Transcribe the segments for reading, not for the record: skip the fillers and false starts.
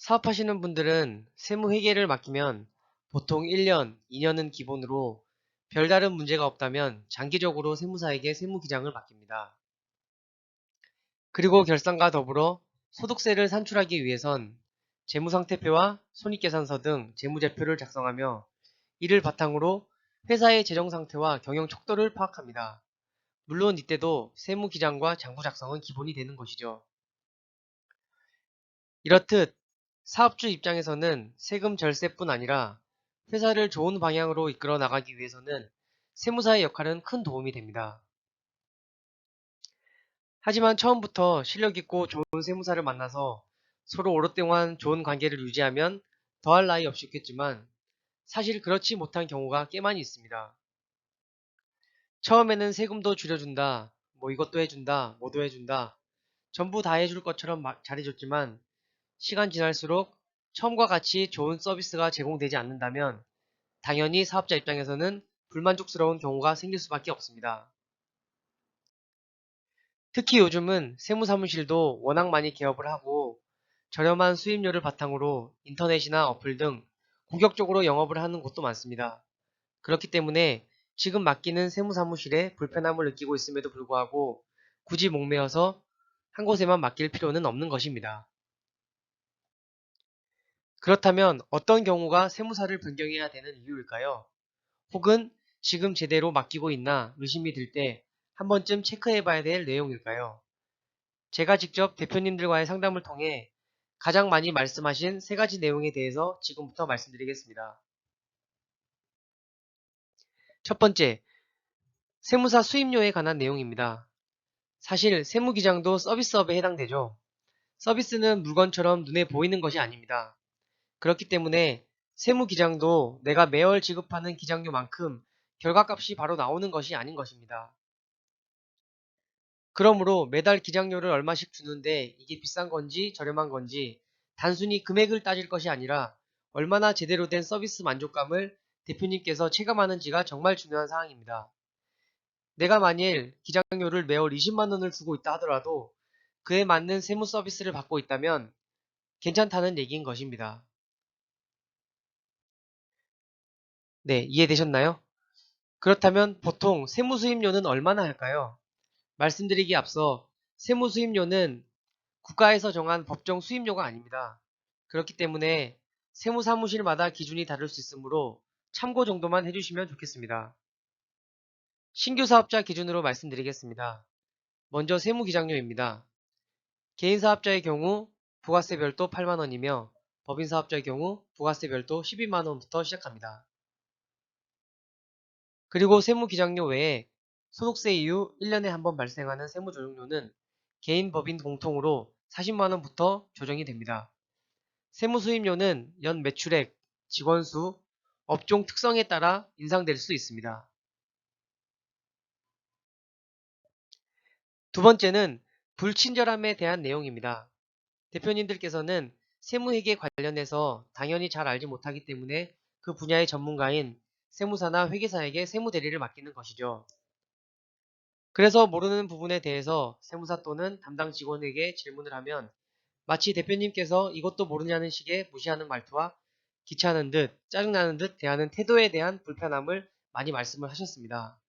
사업하시는 분들은 세무회계를 맡기면 보통 1년, 2년은 기본으로 별다른 문제가 없다면 장기적으로 세무사에게 세무기장을 맡깁니다. 그리고 결산과 더불어 소득세를 산출하기 위해선 재무상태표와 손익계산서 등 재무제표를 작성하며 이를 바탕으로 회사의 재정상태와 경영 척도를 파악합니다. 물론 이때도 세무기장과 장부 작성은 기본이 되는 것이죠. 이렇듯 사업주 입장에서는 세금 절세뿐 아니라 회사를 좋은 방향으로 이끌어 나가기 위해서는 세무사의 역할은 큰 도움이 됩니다. 하지만 처음부터 실력 있고 좋은 세무사를 만나서 서로 오랫동안 좋은 관계를 유지하면 더할 나위 없이 있겠지만 사실 그렇지 못한 경우가 꽤 많이 있습니다. 처음에는 세금도 줄여준다, 뭐 이것도 해준다, 뭐도 해준다, 전부 다 해줄 것처럼 잘해줬지만 시간 지날수록 처음과 같이 좋은 서비스가 제공되지 않는다면 당연히 사업자 입장에서는 불만족스러운 경우가 생길 수밖에 없습니다. 특히 요즘은 세무사무실도 워낙 많이 개업을 하고 저렴한 수입료를 바탕으로 인터넷이나 어플 등 공격적으로 영업을 하는 곳도 많습니다. 그렇기 때문에 지금 맡기는 세무사무실에 불편함을 느끼고 있음에도 불구하고 굳이 목매어서 한 곳에만 맡길 필요는 없는 것입니다. 그렇다면 어떤 경우가 세무사를 변경해야 되는 이유일까요? 혹은 지금 제대로 맡기고 있나 의심이 들 때 한 번쯤 체크해봐야 될 내용일까요? 제가 직접 대표님들과의 상담을 통해 가장 많이 말씀하신 세 가지 내용에 대해서 지금부터 말씀드리겠습니다. 첫 번째, 세무사 수임료에 관한 내용입니다. 사실 세무기장도 서비스업에 해당되죠. 서비스는 물건처럼 눈에 보이는 것이 아닙니다. 그렇기 때문에 세무기장도 내가 매월 지급하는 기장료만큼 결과값이 바로 나오는 것이 아닌 것입니다. 그러므로 매달 기장료를 얼마씩 주는데 이게 비싼 건지 저렴한 건지 단순히 금액을 따질 것이 아니라 얼마나 제대로 된 서비스 만족감을 대표님께서 체감하는지가 정말 중요한 사항입니다. 내가 만일 기장료를 매월 20만 원을 주고 있다 하더라도 그에 맞는 세무 서비스를 받고 있다면 괜찮다는 얘기인 것입니다. 네, 이해되셨나요? 그렇다면 보통 세무 수임료는 얼마나 할까요? 말씀드리기에 앞서 세무 수임료는 국가에서 정한 법정 수임료가 아닙니다. 그렇기 때문에 세무사무실마다 기준이 다를 수 있으므로 참고 정도만 해주시면 좋겠습니다. 신규 사업자 기준으로 말씀드리겠습니다. 먼저 세무기장료입니다. 개인사업자의 경우 부가세 별도 8만원이며 법인사업자의 경우 부가세 별도 12만원부터 시작합니다. 그리고 세무기장료 외에 소득세 이후 1년에 한 번 발생하는 세무조정료는 개인 법인 공통으로 40만원부터 조정이 됩니다. 세무수임료는 연 매출액, 직원수, 업종 특성에 따라 인상될 수 있습니다. 두 번째는 불친절함에 대한 내용입니다. 대표님들께서는 세무회계 관련해서 당연히 잘 알지 못하기 때문에 그 분야의 전문가인 세무사나 회계사에게 세무대리를 맡기는 것이죠. 그래서 모르는 부분에 대해서 세무사 또는 담당 직원에게 질문을 하면 마치 대표님께서 이것도 모르냐는 식의 무시하는 말투와 귀찮은 듯 짜증나는 듯 대하는 태도에 대한 불편함을 많이 말씀을 하셨습니다.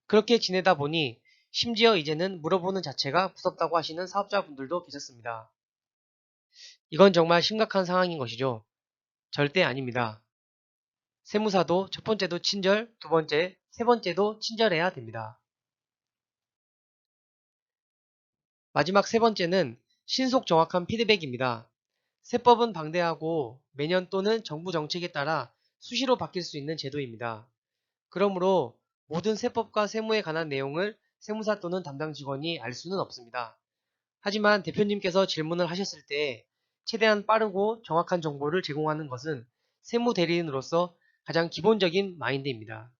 그렇게 지내다 보니 심지어 이제는 물어보는 자체가 무섭다고 하시는 사업자분들도 계셨습니다. 이건 정말 심각한 상황인 것이죠. 절대 아닙니다. 세무사도 첫 번째도 친절, 두 번째, 세 번째도 친절해야 됩니다. 마지막 세 번째는 신속 정확한 피드백입니다. 세법은 방대하고 매년 또는 정부 정책에 따라 수시로 바뀔 수 있는 제도입니다. 그러므로 모든 세법과 세무에 관한 내용을 세무사 또는 담당 직원이 알 수는 없습니다. 하지만 대표님께서 질문을 하셨을 때 최대한 빠르고 정확한 정보를 제공하는 것은 세무 대리인으로서 가장 기본적인 마인드입니다.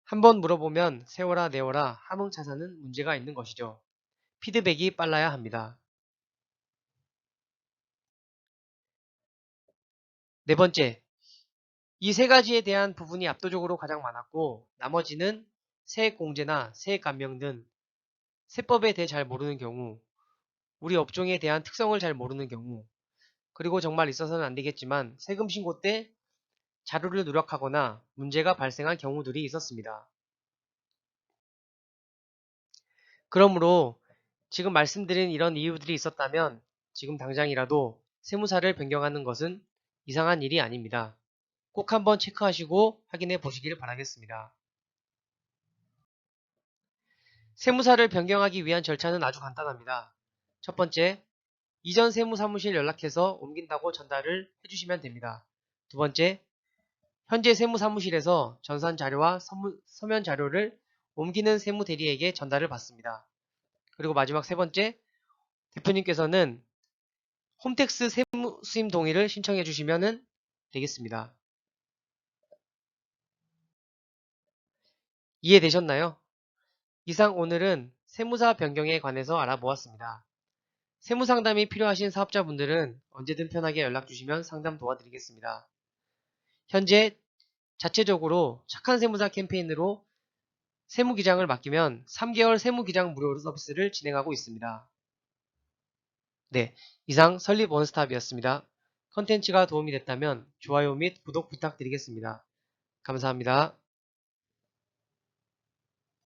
한번 물어보면 세워라 내워라 하몽차사는 문제가 있는 것이죠. 피드백이 빨라야 합니다. 네 번째, 이 세 가지에 대한 부분이 압도적으로 가장 많았고 나머지는 세액공제나 세액감명 등 세법에 대해 잘 모르는 경우 우리 업종에 대한 특성을 잘 모르는 경우, 그리고 정말 있어서는 안 되겠지만 세금 신고 때 자료를 누락하거나 문제가 발생한 경우들이 있었습니다. 그러므로 지금 말씀드린 이런 이유들이 있었다면 지금 당장이라도 세무사를 변경하는 것은 이상한 일이 아닙니다. 꼭 한번 체크하시고 확인해 보시길 바라겠습니다. 세무사를 변경하기 위한 절차는 아주 간단합니다. 첫 번째, 이전 세무사무실 연락해서 옮긴다고 전달을 해주시면 됩니다. 두 번째, 현재 세무사무실에서 전산 자료와 서면 자료를 옮기는 세무대리에게 전달을 받습니다. 그리고 마지막 세 번째, 대표님께서는 홈택스 세무 수임 동의를 신청해 주시면 되겠습니다. 이해되셨나요? 이상 오늘은 세무사 변경에 관해서 알아보았습니다. 세무상담이 필요하신 사업자분들은 언제든 편하게 연락 주시면 상담 도와드리겠습니다. 현재 자체적으로 착한 세무사 캠페인으로 세무기장을 맡기면 3개월 세무기장 무료 서비스를 진행하고 있습니다. 네, 이상 설립 원스톱이었습니다. 컨텐츠가 도움이 됐다면 좋아요 및 구독 부탁드리겠습니다. 감사합니다.